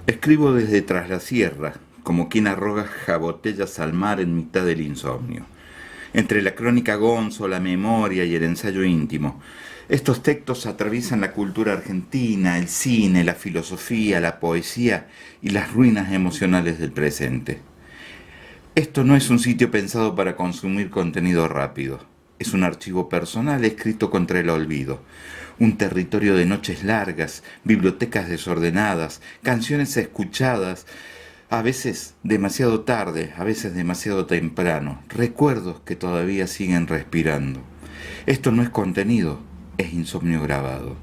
Escribo desde tras la sierra, como quien arroja botellas al mar en mitad del insomnio. Entre la crónica Gonzo, la memoria y el ensayo íntimo, estos textos atraviesan la cultura argentina, el cine, la filosofía, la poesía y las ruinas emocionales del presente. Esto no es un sitio pensado para consumir contenido rápido. Es un archivo personal escrito contra el olvido. Un territorio de noches largas, bibliotecas desordenadas, canciones escuchadas, a veces demasiado tarde, a veces demasiado temprano, recuerdos que todavía siguen respirando. Esto no es contenido, es insomnio grabado.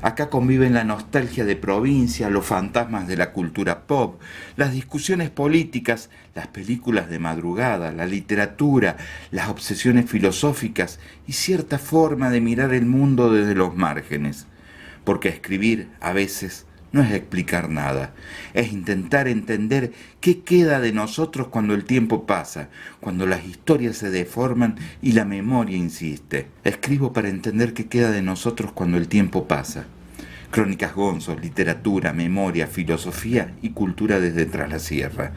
Acá conviven la nostalgia de provincia, los fantasmas de la cultura pop, las discusiones políticas, las películas de madrugada, la literatura, las obsesiones filosóficas y cierta forma de mirar el mundo desde los márgenes. Porque escribir, a veces, no es explicar nada, es intentar entender qué queda de nosotros cuando el tiempo pasa, cuando las historias se deforman y la memoria insiste. Escribo para entender qué queda de nosotros cuando el tiempo pasa. Crónicas Gonzo, literatura, memoria, filosofía y cultura desde tras la sierra.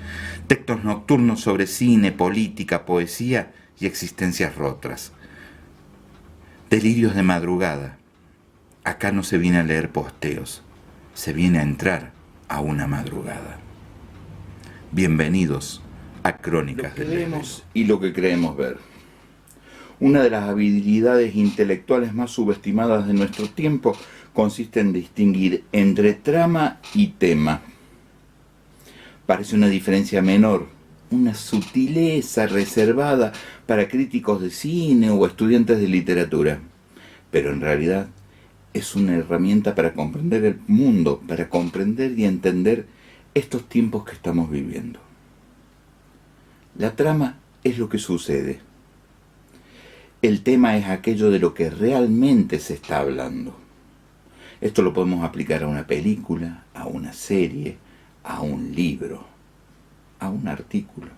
Textos nocturnos sobre cine, política, poesía y existencias rotas. Delirios de madrugada. Acá no se viene a leer posteos, se viene a entrar a una madrugada. Bienvenidos a Crónicas del Leemos y lo que creemos ver. Una de las habilidades intelectuales más subestimadas de nuestro tiempo consiste en distinguir entre trama y tema. Parece una diferencia menor, una sutileza reservada para críticos de cine o estudiantes de literatura, pero en realidad es una herramienta para comprender el mundo, para comprender y entender estos tiempos que estamos viviendo. La trama es lo que sucede. El tema es aquello de lo que realmente se está hablando. Esto lo podemos aplicar a una película, a una serie, a un libro, a un artículo.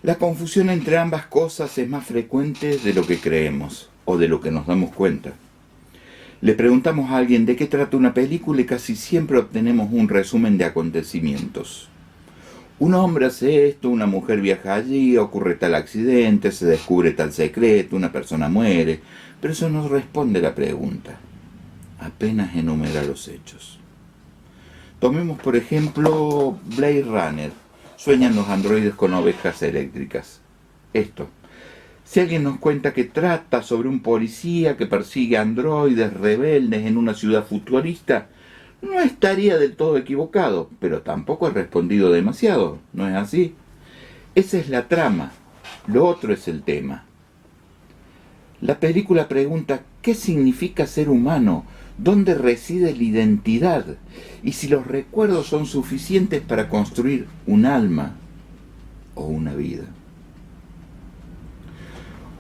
La confusión entre ambas cosas es más frecuente de lo que creemos o de lo que nos damos cuenta. Le preguntamos a alguien de qué trata una película y casi siempre obtenemos un resumen de acontecimientos. Un hombre hace esto, una mujer viaja allí, ocurre tal accidente, se descubre tal secreto, una persona muere, pero eso no responde la pregunta. Apenas enumera los hechos. Tomemos por ejemplo Blade Runner. Sueñan los androides con ovejas eléctricas. Esto. Si alguien nos cuenta que trata sobre un policía que persigue androides rebeldes en una ciudad futurista, no estaría del todo equivocado, pero tampoco ha respondido demasiado, ¿no es así? Esa es la trama, lo otro es el tema. La película pregunta ¿qué significa ser humano? ¿Dónde reside la identidad? Y si los recuerdos son suficientes para construir un alma o una vida.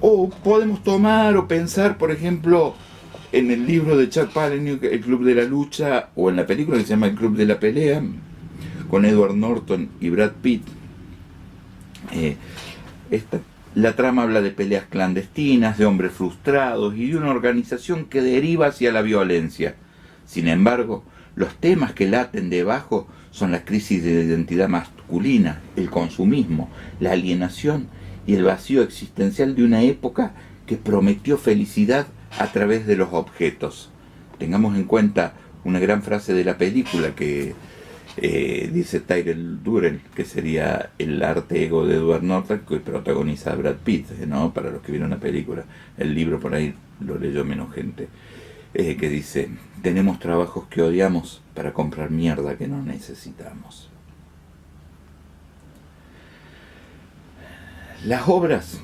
O podemos tomar o pensar, por ejemplo, en el libro de Chuck Palahniuk, El Club de la Lucha, o en la película que se llama El Club de la Pelea, con Edward Norton y Brad Pitt. La trama habla de peleas clandestinas, de hombres frustrados y de una organización que deriva hacia la violencia. Sin embargo, los temas que laten debajo son la crisis de identidad masculina, el consumismo, la alienación y el vacío existencial de una época que prometió felicidad a través de los objetos. Tengamos en cuenta una gran frase de la película que dice Tyrell Durrell, que sería el arte ego de Edward Norton, que protagoniza a Brad Pitt, ¿no? Para los que vieron la película. El libro por ahí lo leyó menos gente, que dice: tenemos trabajos que odiamos para comprar mierda que no necesitamos. Las obras,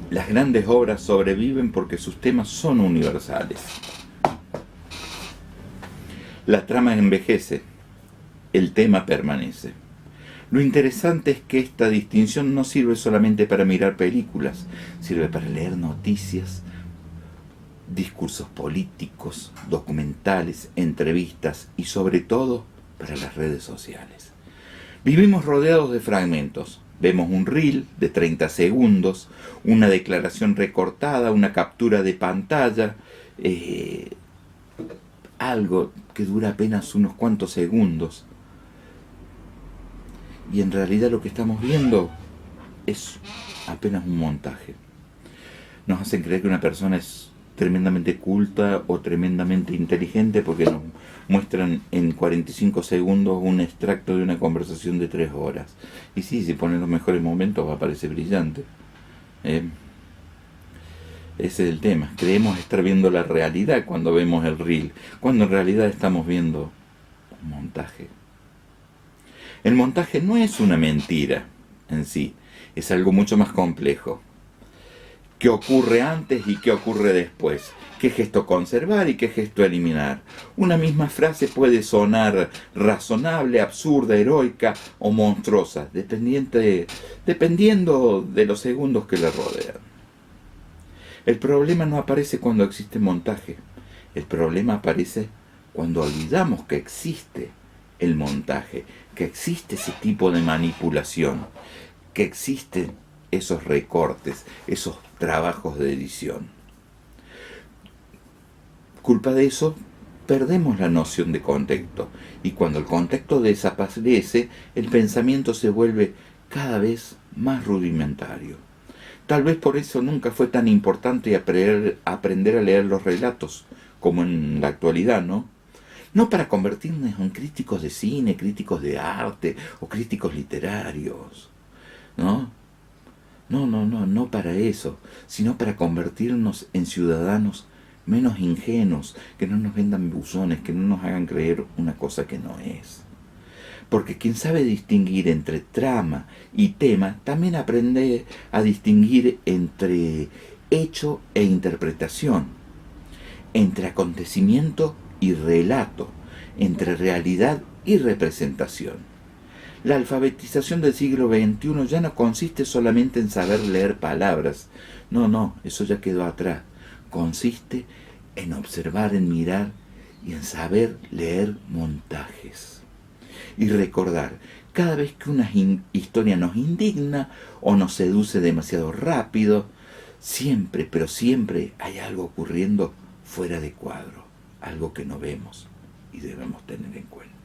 las grandes obras sobreviven porque sus temas son universales. La trama envejece, el tema permanece. Lo interesante es que esta distinción no sirve solamente para mirar películas, sirve para leer noticias, discursos políticos, documentales, entrevistas y sobre todo para las redes sociales. Vivimos rodeados de fragmentos. Vemos un reel de 30 segundos, una declaración recortada, una captura de pantalla. algo que dura apenas unos cuantos segundos. Y en realidad lo que estamos viendo es apenas un montaje. Nos hacen creer que una persona es tremendamente culta o tremendamente inteligente porque nos muestran en 45 segundos un extracto de una conversación de 3 horas. Y sí, si ponen los mejores momentos va a parecer brillante. Ese es el tema. Creemos estar viendo la realidad cuando vemos el reel, cuando en realidad estamos viendo un montaje. El montaje no es una mentira en sí, es algo mucho más complejo. ¿Qué ocurre antes y qué ocurre después? ¿Qué gesto conservar y qué gesto eliminar? Una misma frase puede sonar razonable, absurda, heroica o monstruosa, dependiendo de los segundos que la rodean. El problema no aparece cuando existe montaje. El problema aparece cuando olvidamos que existe el montaje, que existe ese tipo de manipulación, que existen esos recortes, esos trabajos de edición. Culpa de eso, perdemos la noción de contexto, y cuando el contexto desaparece, el pensamiento se vuelve cada vez más rudimentario. Tal vez por eso nunca fue tan importante aprender a leer los relatos como en la actualidad, ¿no? No para convertirnos en críticos de cine, críticos de arte o críticos literarios, ¿no? No para eso, sino para convertirnos en ciudadanos menos ingenuos, que no nos vendan buzones, que no nos hagan creer una cosa que no es. Porque quien sabe distinguir entre trama y tema, también aprende a distinguir entre hecho e interpretación, entre acontecimiento y relato, entre realidad y representación. La alfabetización del siglo XXI ya no consiste solamente en saber leer palabras. No, eso ya quedó atrás. Consiste en observar, en mirar y en saber leer montajes. Y recordar, cada vez que una historia nos indigna o nos seduce demasiado rápido, siempre, pero siempre hay algo ocurriendo fuera de cuadro, algo que no vemos y debemos tener en cuenta.